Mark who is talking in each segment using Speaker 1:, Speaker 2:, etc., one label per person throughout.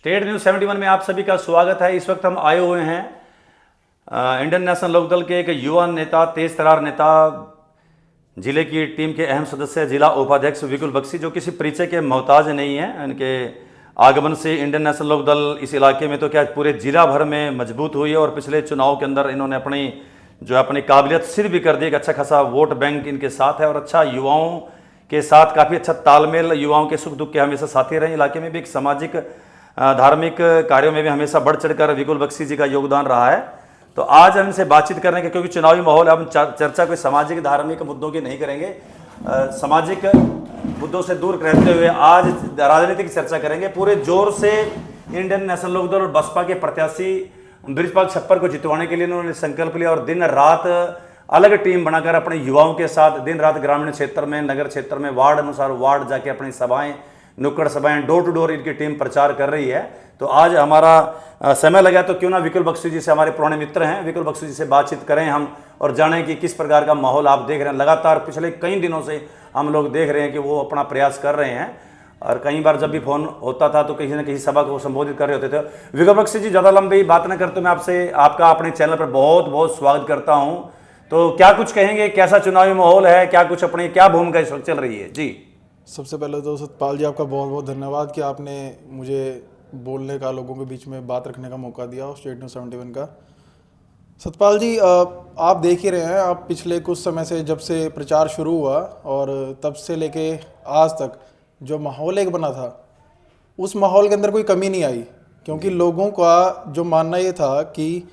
Speaker 1: State news 71 में आप सभी का स्वागत है। इस वक्त हम आए हुए हैं इंडियन नेशनल लोकदल के एक युवा नेता, तेज तर्रार नेता, जिले की टीम के अहम सदस्य, जिला उपाध्यक्ष विकुल बख्शी, जो किसी परिचय के मोहताज नहीं है। इनके आगमन से इंडियन नेशनल लोकदल इस इलाके में तो क्या पूरे जिला भर में मजबूत हुई है और पिछले चुनाव के अंदर इन्होंने अपनी काबिलियत सिद्ध भी कर दी। एक अच्छा खासा वोट बैंक इनके साथ है और अच्छा युवाओं के साथ काफ़ी अच्छा तालमेल, युवाओं के सुख दुख के हमेशा साथी रहे। इलाके में भी एक सामाजिक धार्मिक कार्यों में भी हमेशा बढ़ चढ़कर विकुल बख्शी जी का योगदान रहा है। तो आज हम इनसे बातचीत करने के, क्योंकि चुनावी माहौल, हम चर्चा कोई सामाजिक धार्मिक मुद्दों की नहीं करेंगे, सामाजिक मुद्दों से दूर रहते हुए आज राजनीतिक चर्चा करेंगे। पूरे जोर से इंडियन नेशनल लोकदल और बसपा के प्रत्याशी बृजपाल छप्पर को जितवाने के लिए उन्होंने संकल्प लिया और दिन रात अलग टीम बनाकर अपने युवाओं के साथ दिन रात ग्रामीण क्षेत्र में, नगर क्षेत्र में, वार्ड अनुसार वार्ड जाके अपनी सभाएं, नुक्कड़ सभाएं, डोर टू डोर इनकी टीम प्रचार कर रही है। तो आज हमारा समय लगा तो क्यों ना विकुल बख्शी जी से, हमारे पुराने मित्र हैं, विकुल बख्शी जी से बातचीत करें हम और जानें कि किस प्रकार का माहौल आप देख रहे हैं। लगातार पिछले कई दिनों से हम लोग देख रहे हैं कि वो अपना प्रयास कर रहे हैं और कई बार जब भी फोन होता था तो किसी न किसी सभा को संबोधित कर रहे होते थे। विकुल बख्शी जी, ज़्यादा लंबी बात न करते मैं आपसे आपका अपने चैनल पर बहुत बहुत स्वागत करता हूँ। तो क्या कुछ कहेंगे, कैसा चुनावी माहौल है, क्या कुछ अपनी क्या भूमिका इस वक्त चल रही है? जी,
Speaker 2: सबसे पहले तो सतपाल जी आपका बहुत बहुत धन्यवाद कि आपने मुझे बोलने का, लोगों के बीच में बात रखने का मौका दिया स्टेट न्यूज़ 71 का। सतपाल जी, आप देख ही रहे हैं, आप पिछले कुछ समय से जब से प्रचार शुरू हुआ और तब से लेके आज तक जो माहौल एक बना था, उस माहौल के अंदर कोई कमी नहीं आई, क्योंकि लोगों का जो मानना ये था कि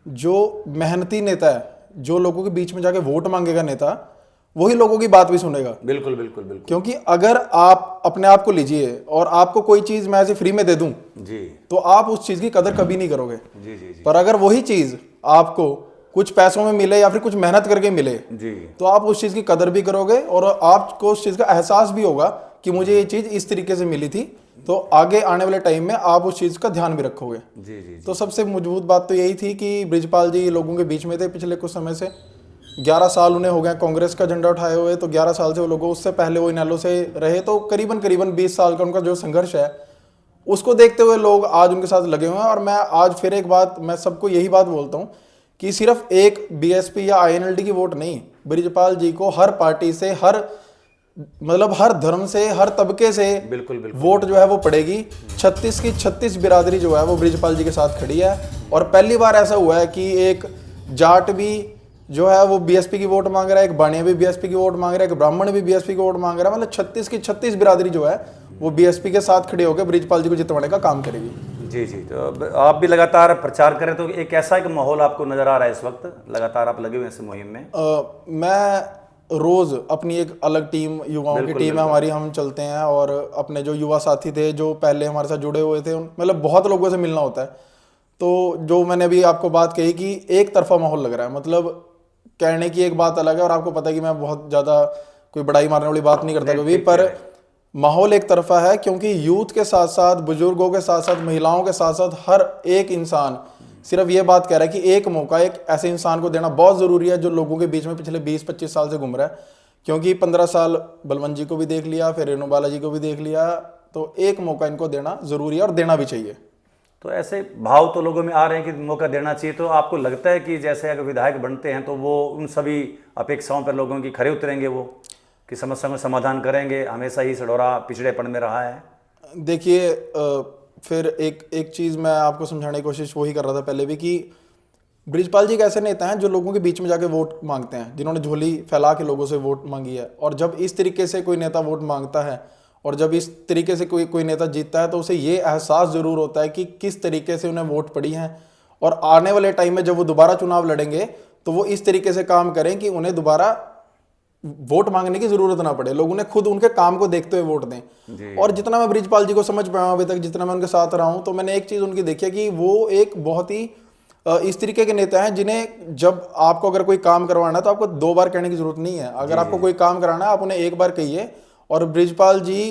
Speaker 2: जो मेहनती नेता है, जो लोगों के बीच में जाके वोट मांगेगा नेता, वही लोगों की बात भी सुनेगा।
Speaker 1: बिल्कुल बिल्कुल बिल्कुल।
Speaker 2: क्योंकि अगर आप अपने आप को लीजिए और आपको कोई चीज मैं ऐसे फ्री में दे दूं
Speaker 1: जी,
Speaker 2: तो आप उस चीज की कदर कभी नहीं करोगे।
Speaker 1: जी जी जी।
Speaker 2: पर अगर वही चीज आपको कुछ पैसों में मिले या फिर कुछ मेहनत करके मिले
Speaker 1: जी,
Speaker 2: तो आप उस चीज की कदर भी करोगे और आपको उस चीज का एहसास भी होगा कि मुझे ये चीज इस तरीके से मिली थी, तो आगे आने वाले टाइम में आप उस चीज का ध्यान भी रखोगे।
Speaker 1: जी जी।
Speaker 2: तो सबसे मजबूत बात तो यही थी कि बृजपाल जी लोगों के बीच में थे पिछले कुछ समय से। 11 साल उन्हें हो गए कांग्रेस का झंडा उठाए हुए, तो 11 साल से वो लोगों, उससे पहले वो इनेलो से रहे, तो करीबन 20 साल का उनका जो संघर्ष है उसको देखते हुए लोग आज उनके साथ लगे हुए हैं। और मैं आज फिर एक बात, मैं सबको यही बात बोलता हूँ कि सिर्फ एक बीएसपी या आईएनएलडी की वोट नहीं, बृजपाल जी को हर पार्टी से, हर धर्म से, हर तबके से
Speaker 1: बिल्कुल बिल्कुल
Speaker 2: वोट जो है वो पड़ेगी। 36 की 36 बिरादरी जो है वो बृजपाल जी के साथ खड़ी है। और पहली बार ऐसा हुआ है कि एक जाट भी जो है वो बीएसपी की वोट मांग रहा है, एक बानिया भी बीएसपी की वोट मांग रहा है, एक ब्राह्मण भी बीएसपी की वोट मांग रहा है। मतलब 36 की 36 बिरादरी जो है वो बीएसपी के साथ खड़े होकर बृजपाल जी को जितवाने का काम करेगी।
Speaker 1: जी जी। तो आप भी लगातार प्रचार करें, तो एक ऐसा एक माहौल आपको नजर आ रहा है इस वक्त, लगातार आप लगे हुए हैं इस मुहिम में?
Speaker 2: मैं रोज अपनी एक अलग टीम, युवाओं की टीम है हमारी, हम चलते हैं और अपने जो युवा साथी थे जो पहले हमारे साथ जुड़े हुए थे, मतलब बहुत लोगों से मिलना होता है। तो जो मैंने अभी आपको बात कही कि एक तरफा माहौल लग रहा है, मतलब कहने की एक बात अलग है, और आपको पता है कि मैं बहुत ज़्यादा कोई बड़ाई मारने वाली बात नहीं करता कभी, पर माहौल एक तरफा है। क्योंकि यूथ के साथ साथ, बुजुर्गों के साथ साथ, महिलाओं के साथ साथ हर एक इंसान सिर्फ ये बात कह रहा है कि एक मौका एक ऐसे इंसान को देना बहुत ज़रूरी है जो लोगों के बीच में पिछले 20-25 साल से घूम रहा है। क्योंकि 15 साल बलवंत जी को भी देख लिया, फिर रेणु बालाजी को भी देख लिया, तो एक मौका इनको देना ज़रूरी है और देना भी चाहिए।
Speaker 1: तो ऐसे भाव तो लोगों में आ रहे हैं कि मौका देना चाहिए। तो आपको लगता है कि जैसे अगर विधायक बनते हैं तो वो उन सभी अपेक्षाओं पर लोगों की खरे उतरेंगे, वो कि समस्या में समाधान करेंगे? हमेशा ही सडोरा पिछड़ेपन में रहा है।
Speaker 2: देखिए, फिर एक चीज़ मैं आपको समझाने की कोशिश वही कर रहा था पहले भी, कि बृजपाल जी एक ऐसे नेता हैं जो लोगों के बीच में जाके वोट मांगते हैं, जिन्होंने झोली फैला के लोगों से वोट मांगी है। और जब इस तरीके से कोई नेता वोट मांगता है और जब इस तरीके से कोई नेता जीतता है तो उसे ये एहसास ज़रूर होता है कि किस तरीके से उन्हें वोट पड़ी हैं, और आने वाले टाइम में जब वो दोबारा चुनाव लड़ेंगे तो वो इस तरीके से काम करें कि उन्हें दोबारा वोट मांगने की जरूरत ना पड़े, लोग उन्हें खुद उनके काम को देखते हुए वोट दें। और जितना मैं बृजपाल जी को समझ पाया हूं अभी तक, जितना मैं उनके साथ रहा हूं, तो मैंने एक चीज़ उनकी देखी है कि वो एक बहुत ही इस तरीके के नेता हैं जिन्हें जब आपको अगर कोई काम करवाना है तो आपको 2 बार कहने की जरूरत नहीं है। अगर आपको कोई काम कराना है आप उन्हें 1 बार कहिए, और बृजपाल जी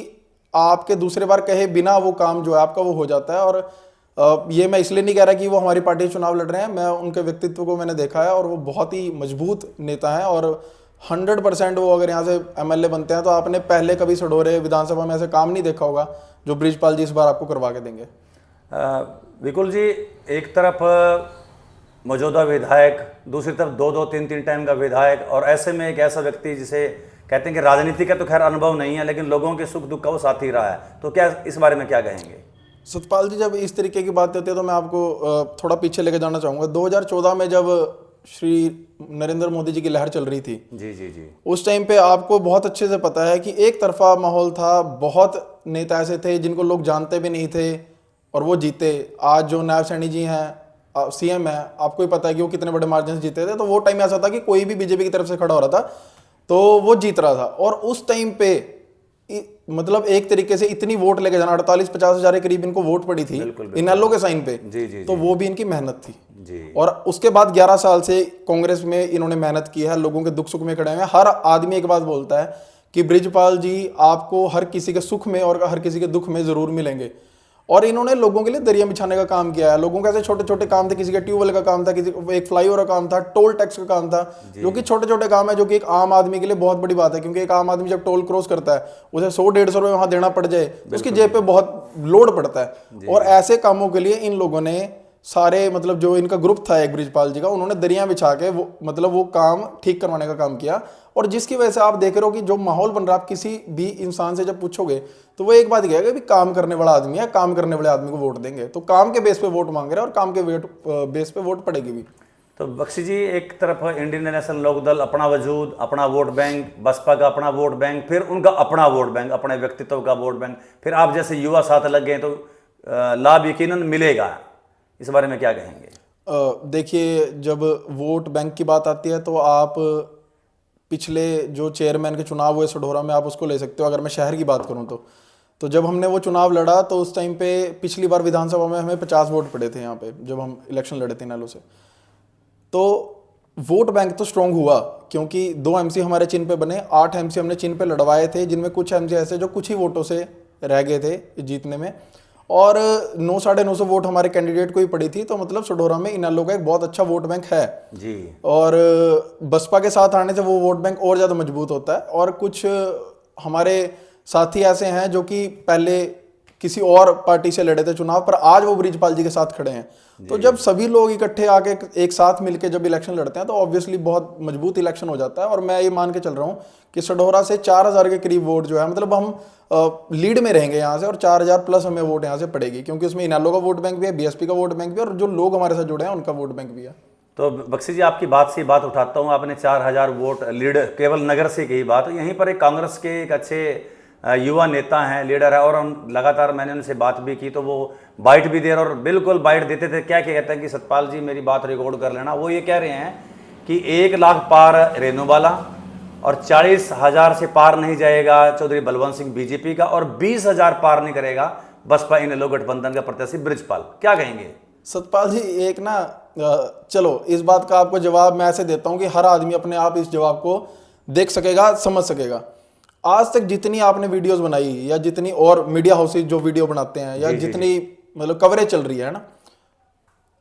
Speaker 2: आपके दूसरे बार कहे बिना वो काम जो है आपका वो हो जाता है। और ये मैं इसलिए नहीं कह रहा कि वो हमारी पार्टी चुनाव लड़ रहे हैं, मैं उनके व्यक्तित्व को मैंने देखा है और वो बहुत ही मजबूत नेता हैं। और 100% वो अगर यहाँ से एमएलए बनते हैं तो आपने पहले कभी सडोरे विधानसभा में ऐसे काम नहीं देखा होगा जो बृजपाल जी इस बार आपको करवा के देंगे।
Speaker 1: विकुल जी, एक तरफ मौजूदा विधायक, दूसरी तरफ दो दो तीन तीन टाइम का विधायक, और ऐसे में एक ऐसा व्यक्ति जिसे कहते हैं कि राजनीति का तो खैर अनुभव नहीं है, लेकिन लोगों के सुख दुख का वो साथी रहा है, तो क्या इस बारे में क्या कहेंगे?
Speaker 2: सतपाल जी, जब इस तरीके की बात होती है तो मैं आपको थोड़ा पीछे लेके जाना चाहूँगा। 2014 में जब श्री नरेंद्र मोदी जी की लहर चल रही थी,
Speaker 1: जी जी जी,
Speaker 2: उस टाइम पे आपको बहुत अच्छे से पता है कि एक तरफा माहौल था। बहुत नेता ऐसे थे जिनको लोग जानते भी नहीं थे और वो जीते। आज जो नायब सैनी जी हैं, सीएम है, आपको ही पता है कि वो कितने बड़े मार्जिन से जीते थे। तो वो टाइम ऐसा था कि कोई भी बीजेपी की तरफ से खड़ा हो रहा था तो वो जीत रहा था। और उस टाइम पे मतलब एक तरीके से इतनी वोट लेके जाना, 48-50 हजार के करीब इनको वोट पड़ी थी इनेलो के साइन पे,
Speaker 1: जी जी
Speaker 2: तो वो भी इनकी मेहनत थी
Speaker 1: जी।
Speaker 2: और उसके बाद 11 साल से कांग्रेस में इन्होंने मेहनत की है, लोगों के दुख सुख में खड़े हुए हैं। हर आदमी एक बात बोलता है कि बृजपाल जी आपको हर किसी के सुख में और हर किसी के दुख में जरूर मिलेंगे। और इन्होंने लोगों के लिए दरिया बिछाने का काम किया है। लोगों के ऐसे छोटे छोटे काम थे, किसी का ट्यूबवेल का काम था, किसी एक फ्लाईओवर का काम था, टोल टैक्स का काम था, जो कि छोटे छोटे काम है, जो कि एक आम आदमी के लिए बहुत बड़ी बात है। क्योंकि एक आम आदमी जब टोल क्रॉस करता है, उसे 100-150 रुपये वहां देना पड़ जाए तो उसकी जेब पे बहुत लोड पड़ता है। और ऐसे कामों के लिए इन लोगों ने सारे, मतलब जो इनका ग्रुप था एक बृजपाल जी का, उन्होंने दरिया बिछा के वो काम ठीक करवाने का काम किया। और जिसकी वजह से आप देख रहे हो कि जो माहौल बन रहा है, आप किसी भी इंसान से जब पूछोगे तो वो एक बात कहेगा कि काम करने वाला आदमी है, काम करने वाले आदमी को वोट देंगे। तो काम के बेस पे वोट मांग रहे हैं और काम के बेस पे वोट पड़ेगी भी।
Speaker 1: तो बख्शी जी, एक तरफ इंडियन नेशनल लोकदल, अपना वजूद, अपना वोट बैंक, बसपा का अपना वोट बैंक, फिर उनका अपना वोट बैंक, अपने व्यक्तित्व का वोट बैंक, फिर आप जैसे युवा साथ लग गए तो लाभ यकीनन मिलेगा। इस बारे में क्या कहेंगे?
Speaker 2: देखिए, जब वोट बैंक की बात आती है तो आप पिछले जो चेयरमैन के चुनाव हुए सढौरा में, आप उसको ले सकते हो। अगर मैं शहर की बात करूं तो जब हमने वो चुनाव लड़ा तो उस टाइम पे पिछली बार विधानसभा में हमें 50 वोट पड़े थे यहाँ पे, जब हम इलेक्शन लड़े थे इनेलो से। तो वोट बैंक तो स्ट्रांग हुआ क्योंकि 2 एमसी हमारे चिन्ह पे बने, 8 एमसी हमने चिन्ह पे लड़वाए थे, जिनमें कुछ एमसी ऐसे जो कुछ ही वोटों से रह गए थे जीतने में। और 900-950 वोट हमारे कैंडिडेट को ही पड़ी थी। तो मतलब सढौरा में इनेलो का एक बहुत अच्छा वोट बैंक है
Speaker 1: जी।
Speaker 2: और बसपा के साथ आने से वो वोट बैंक और ज़्यादा मजबूत होता है। और कुछ हमारे साथी ऐसे हैं जो कि पहले किसी और पार्टी से लड़े थे चुनाव, पर आज वो बृजपाल जी के साथ खड़े हैं। तो जब सभी लोग इकट्ठे आके एक साथ मिलके जब इलेक्शन लड़ते हैं तो ऑब्वियसली बहुत मजबूत इलेक्शन हो जाता है। और मैं ये मान के चल रहा हूँ कि सढौरा से 4000 के करीब वोट जो है, मतलब हम लीड में रहेंगे यहाँ से, और 4000 प्लस हमें वोट यहाँ से पड़ेगी, क्योंकि उसमें इनेलो का वोट बैंक भी है, बीएसपी का वोट बैंक भी है, और जो लोग हमारे साथ जुड़े हैं उनका वोट बैंक भी है।
Speaker 1: तो बख्शी जी, आपकी बात से बात उठाता हूँ। आपने 4000 वोट लीड केवल नगर से कही बात, यहीं पर एक कांग्रेस के एक अच्छे युवा नेता हैं, लीडर है, और हम लगातार मैंने उनसे बात भी की तो वो बाइट भी दे रहे, और बिल्कुल बाइट देते थे। क्या कहते हैं कि सतपाल जी मेरी बात रिकॉर्ड कर लेना। वो ये कह रहे हैं कि 1 लाख पार रेणुवाला और 40,000 से पार नहीं जाएगा चौधरी बलवंत सिंह बीजेपी का, और 20,000 पार नहीं करेगा बसपा इनेलो गठबंधन का प्रत्याशी बृजपाल। क्या कहेंगे?
Speaker 2: सतपाल जी, एक ना चलो इस बात का आपको जवाब मैं ऐसे देता हूं कि हर आदमी अपने आप इस जवाब को देख सकेगा, समझ सकेगा। आज तक जितनी आपने वीडियोस बनाई या जितनी और मीडिया हाउसेज जो वीडियो बनाते हैं या जितनी मतलब कवरेज चल रही है ना,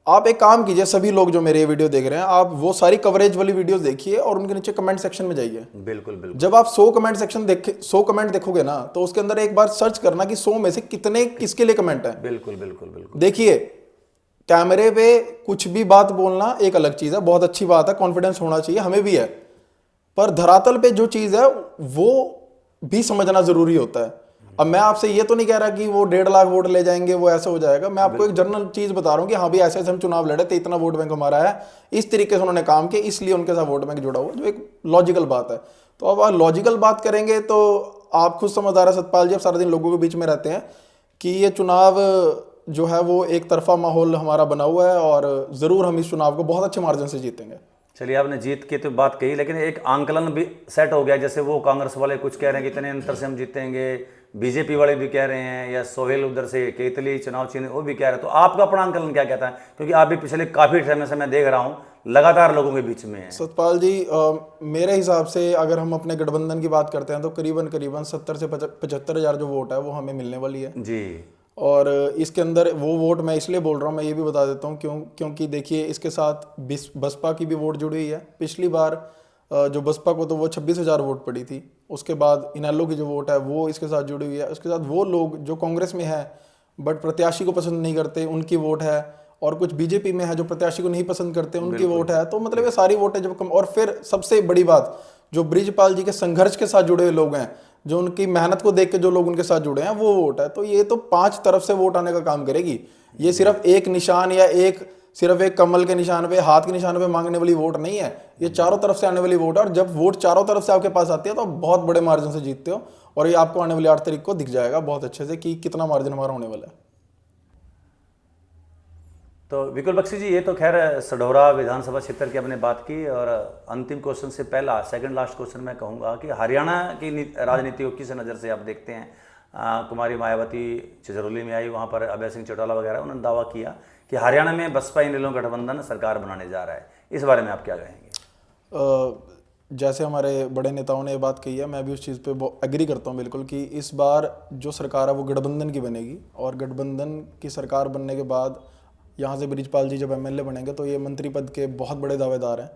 Speaker 2: आप एक काम कीजिए, सभी लोग जो मेरे ये वीडियो देख रहे हैं, आप वो सारी कवरेज वाली वीडियोस देखिए और उनके नीचे कमेंट सेक्शन में जाइए।
Speaker 1: बिल्कुल बिल्कुल।
Speaker 2: जब आप 100 कमेंट सेक्शन 100 कमेंट देखोगे ना, तो उसके अंदर एक बार सर्च करना कि 100 में से कितने किसके लिए कमेंट है।
Speaker 1: बिल्कुल बिल्कुल बिल्कुल।
Speaker 2: देखिए, कैमरे पे कुछ भी बात बोलना एक अलग चीज है, बहुत अच्छी बात है, कॉन्फिडेंस होना चाहिए, हमें भी है, पर धरातल पे जो चीज है वो भी समझना जरूरी होता है। अब मैं आपसे ये तो नहीं कह रहा कि वो 1.5 लाख वोट ले जाएंगे, वो ऐसा हो जाएगा। मैं आपको एक जनरल चीज बता रहा हूँ कि हाँ भाई, ऐसे ऐसे हम चुनाव लड़े थे, इतना वोट बैंक हमारा है, इस तरीके से उन्होंने काम किया, इसलिए उनके साथ वोट बैंक जुड़ा हुआ, जो एक लॉजिकल बात है। तो अब आप लॉजिकल बात करेंगे तो आप खुद समझदार है सतपाल जी, आप सारा दिन लोगों के बीच में रहते हैं, कि ये चुनाव जो है वो एक तरफा माहौल हमारा बना हुआ है और जरूर हम इस चुनाव को बहुत अच्छे मार्जिन से जीतेंगे।
Speaker 1: चलिए, आपने जीत की तो बात कही, लेकिन एक आंकलन भी सेट हो गया। जैसे वो कांग्रेस वाले कुछ कह रहे हैं कि इतने अंतर से हम जीतेंगे, बीजेपी वाले भी कह रहे हैं, या सोहेल उधर से केतली चुनाव चिन्ह वो भी कह रहे हैं। तो आपका अपना आंकलन क्या कहता है? क्योंकि आप भी पिछले काफी समय से मैं देख रहा हूँ लगातार लोगों के बीच में है।
Speaker 2: सतपाल जी, मेरे हिसाब से अगर हम अपने गठबंधन की बात करते हैं तो करीबन 70 से 75 हजार जो वोट है वो हमें मिलने वाली है
Speaker 1: जी।
Speaker 2: और इसके अंदर वो वोट मैं इसलिए बोल रहा हूँ, मैं ये भी बता देता हूँ क्योंकि देखिए, इसके साथ बसपा की भी वोट जुड़ी हुई है। पिछली बार जो बसपा को तो वो 26,000 वोट पड़ी थी, उसके बाद इनेलो की जो वोट है वो इसके साथ जुड़ी हुई है। उसके साथ वो लोग जो कांग्रेस में है बट प्रत्याशी को पसंद नहीं करते, उनकी वोट है। और कुछ बीजेपी में है जो प्रत्याशी को नहीं पसंद करते, उनकी वोट है। तो मतलब ये सारी वोटें जब कम, और फिर सबसे बड़ी बात, जो बृजपाल जी के संघर्ष के साथ जुड़े हुए लोग हैं, जो उनकी मेहनत को देख के जो लोग उनके साथ जुड़े हैं, वो वोट है। तो ये तो 5 तरफ से वोट आने का काम करेगी। ये सिर्फ एक निशान या सिर्फ एक कमल के निशान पे, हाथ के निशान पे मांगने वाली वोट नहीं है। ये चारों तरफ से आने वाली वोट है। और जब वोट चारों तरफ से आपके पास आती है तो आप बहुत बड़े मार्जिन से जीतते हो। और ये आपको आने वाली 8 तारीख को दिख जाएगा बहुत अच्छे से कि कितना मार्जिन हमारा होने वाला है।
Speaker 1: तो विकुल बख्शी जी, ये तो खैर सढौरा विधानसभा क्षेत्र की आपने बात की। और अंतिम क्वेश्चन से पहला सेकंड लास्ट क्वेश्चन मैं कहूँगा कि हरियाणा की राजनीति को किस नज़र से आप देखते हैं? कुमारी मायावती छिछरौली में आई, वहाँ पर अभय सिंह चौटाला वगैरह, उन्होंने दावा किया कि हरियाणा में बसपा इनेलो गठबंधन सरकार बनाने जा रहा है। इस बारे में आप क्या कहेंगे?
Speaker 2: जैसे हमारे बड़े नेताओं ने ये बात कही है, मैं भी उस चीज़ पे एग्री करता हूँ बिल्कुल कि इस बार जो सरकार है वो गठबंधन की बनेगी। और गठबंधन की सरकार बनने के बाद यहाँ से बृजपाल जी जब एमएलए बनेंगे तो ये मंत्री पद के बहुत बड़े दावेदार हैं।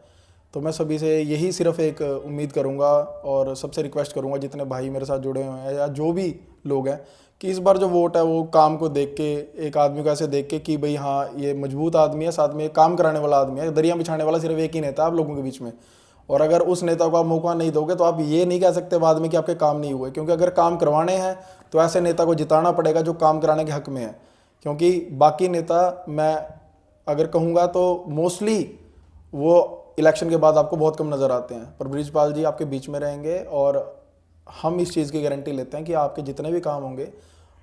Speaker 2: तो मैं सभी से यही सिर्फ एक उम्मीद करूँगा और सबसे रिक्वेस्ट करूँगा, जितने भाई मेरे साथ जुड़े हुए हैं या जो भी लोग हैं, कि इस बार जो वोट है वो काम को देख के, एक आदमी को ऐसे देख के कि भाई हाँ ये मजबूत आदमी है, साथ में काम कराने वाला आदमी है। दरिया बिछाने वाला सिर्फ एक ही नेता है आप लोगों के बीच में। और अगर उस नेता को आप मौका नहीं दोगे तो आप ये नहीं कह सकते बाद में कि आपके काम नहीं हुए, क्योंकि अगर काम करवाने हैं तो ऐसे नेता को जिताना पड़ेगा जो काम कराने के हक में है। क्योंकि बाकी नेता, मैं अगर कहूँगा तो मोस्टली वो इलेक्शन के बाद आपको बहुत कम नज़र आते हैं, पर बृजपाल जी आपके बीच में रहेंगे। और हम इस चीज़ की गारंटी लेते हैं कि आपके जितने भी काम होंगे,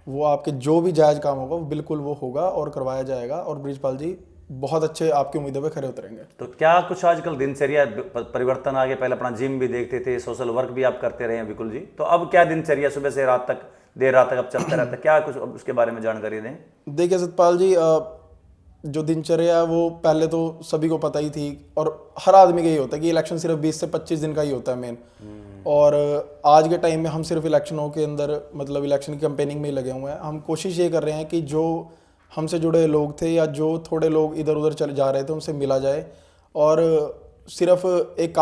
Speaker 2: वो आपके जो भी जायज़ काम होगा वो बिल्कुल वो होगा और करवाया जाएगा। और बृजपाल जी बहुत अच्छे आपकी उम्मीदों पे खरे उतरेंगे।
Speaker 1: तो क्या कुछ आजकल दिनचर्या परिवर्तन आ गया? पहले अपना जिम भी देखते थे, सोशल वर्क भी आप करते रहे हैं विकुल जी, तो अब क्या दिनचर्या सुबह से रात तक, देर रात तक अब चलता रहता है? क्या कुछ उसके बारे में जानकारी दें।
Speaker 2: देखिए सतपाल जी, जो दिनचर्या है वो पहले तो सभी को पता ही थी, और हर आदमी का ही होता है कि इलेक्शन सिर्फ 20 से 25 दिन का ही होता है मेन। और आज के टाइम में हम सिर्फ इलेक्शनों के अंदर, मतलब इलेक्शन की कैंपेनिंग में ही लगे हुए हैं। हम कोशिश ये कर रहे हैं कि जो हमसे जुड़े लोग थे या जो थोड़े लोग इधर उधर चले जा रहे थे उनसे मिला जाए। और सिर्फ एक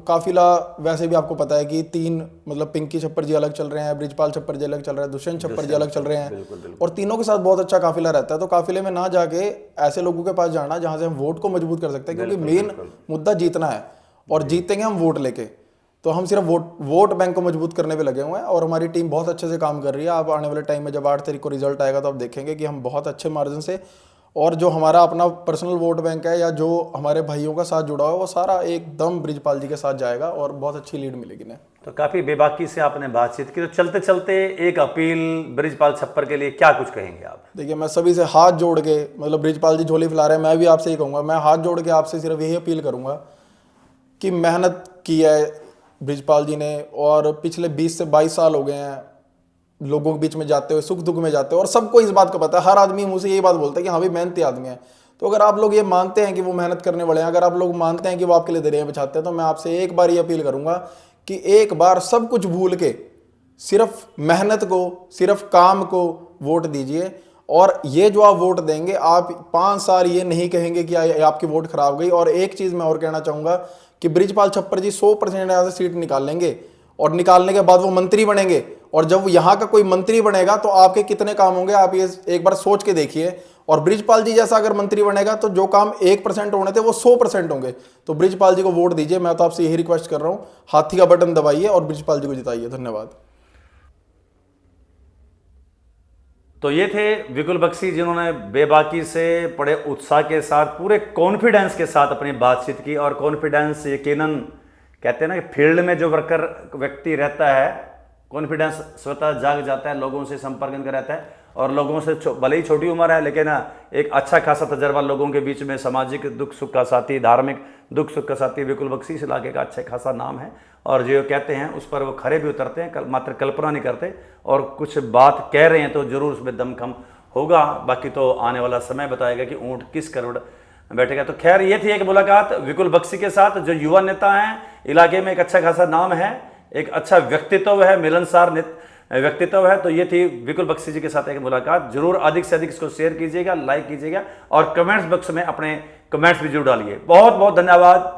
Speaker 2: काफिला वैसे भी आपको पता है कि 3, मतलब पिंकी छप्पर जी अलग चल रहे हैं, बृजपाल छप्पर जी अलग चल रहा है, दुष्यंत छप्पर जी अलग चल रहे हैं।
Speaker 1: बिल्कुल।
Speaker 2: और तीनों के साथ बहुत अच्छा काफिला रहता है। तो काफिले में ना जाके ऐसे लोगों के पास जाना जहां से हम वोट को मजबूत कर सकते हैं, क्योंकि मेन मुद्दा जीतना है और जीतेंगे हम वोट लेके। तो हम सिर्फ वोट बैंक को मजबूत करने पे लगे हुए हैं और हमारी टीम बहुत अच्छे से काम कर रही है। आप आने वाले टाइम में जब 8 तारीख को रिजल्ट आएगा तो आप देखेंगे कि हम बहुत अच्छे मार्जिन से, और जो हमारा अपना पर्सनल वोट बैंक है या जो हमारे भाइयों का साथ जुड़ा हुआ, वो सारा एकदम बृजपाल जी के साथ जाएगा और बहुत अच्छी लीड मिलेगी ना।
Speaker 1: तो काफ़ी बेबाकी से आपने बातचीत की, तो चलते चलते एक अपील बृजपाल छप्पर के लिए क्या कुछ कहेंगे आप?
Speaker 2: देखिए, मैं सभी से हाथ जोड़ के, मतलब बृजपाल जी झोली फैला रहे हैं, मैं भी आपसे ही कहूँगा, मैं हाथ जोड़ के आपसे सिर्फ यही अपील करूँगा कि मेहनत की है बृजपाल जी ने, और पिछले 20 से 22 साल हो गए हैं लोगों के बीच में जाते हुए, सुख दुख में जाते हुए, और सबको इस बात का पता है, हर आदमी मुझसे यही बात बोलता है कि हाँ भाई मेहनती आदमी है। तो अगर आप लोग ये मानते हैं कि वो मेहनत करने वाले हैं, अगर आप लोग मानते हैं कि वो आपके लिए दरिया बिछाते हैं, तो मैं आपसे एक बार ये अपील करूंगा कि एक बार सब कुछ भूल के सिर्फ मेहनत को, सिर्फ काम को वोट दीजिए। और ये जो आप वोट देंगे, आप 5 साल ये नहीं कहेंगे कि आपकी वोट खराब गई। और एक चीज़ मैं और कहना चाहूँगा कि बृजपाल छप्पर जी 100% यहाँ से सीट निकाल लेंगे, और निकालने के बाद वो मंत्री बनेंगे। और जब यहाँ का कोई मंत्री बनेगा तो आपके कितने काम होंगे, आप ये एक बार सोच के देखिए। और बृजपाल जी जैसा अगर मंत्री बनेगा तो जो काम 1% होने थे वो 100% होंगे। तो बृजपाल जी को वोट दीजिए, मैं तो आपसे यही रिक्वेस्ट कर रहा हूँ, हाथी का बटन दबाइए और बृजपाल जी को जिताइए। धन्यवाद।
Speaker 1: तो ये थे विकुल बख्शी, जिन्होंने बेबाकी से, बड़े उत्साह के साथ, पूरे कॉन्फिडेंस के साथ अपनी बातचीत की। और कॉन्फिडेंस यकीनन, कहते हैं ना कि फील्ड में जो व्यक्ति रहता है, कॉन्फिडेंस स्वतः जाग जाता है, लोगों से संपर्क इनका रहता है, और लोगों से भले ही छोटी उम्र है लेकिन एक अच्छा खासा तजर्बा लोगों के बीच में, सामाजिक दुख सुख का साथी, धार्मिक दुख सुख का साथी विकुल बख्शी इस इलाके का अच्छा खासा नाम है। और जो कहते हैं उस पर वो खरे भी उतरते हैं, मात्र कल्पना नहीं करते। और कुछ बात कह रहे हैं तो जरूर उसमें दमखम होगा। बाकी तो आने वाला समय बताएगा कि ऊँट किस करोड़ बैठेगा। तो खैर, ये थी एक मुलाकात विकुल बख्शी के साथ, जो युवा नेता हैं, इलाके में एक अच्छा खासा नाम है, एक अच्छा व्यक्तित्व है, मिलनसार व्यक्तित्व है। तो ये थी विकुल बख्शी जी के साथ एक मुलाकात। जरूर अधिक से अधिक इसको शेयर कीजिएगा, लाइक कीजिएगा, और कमेंट्स बॉक्स में अपने कमेंट्स भी जरूर डालिए। बहुत बहुत धन्यवाद।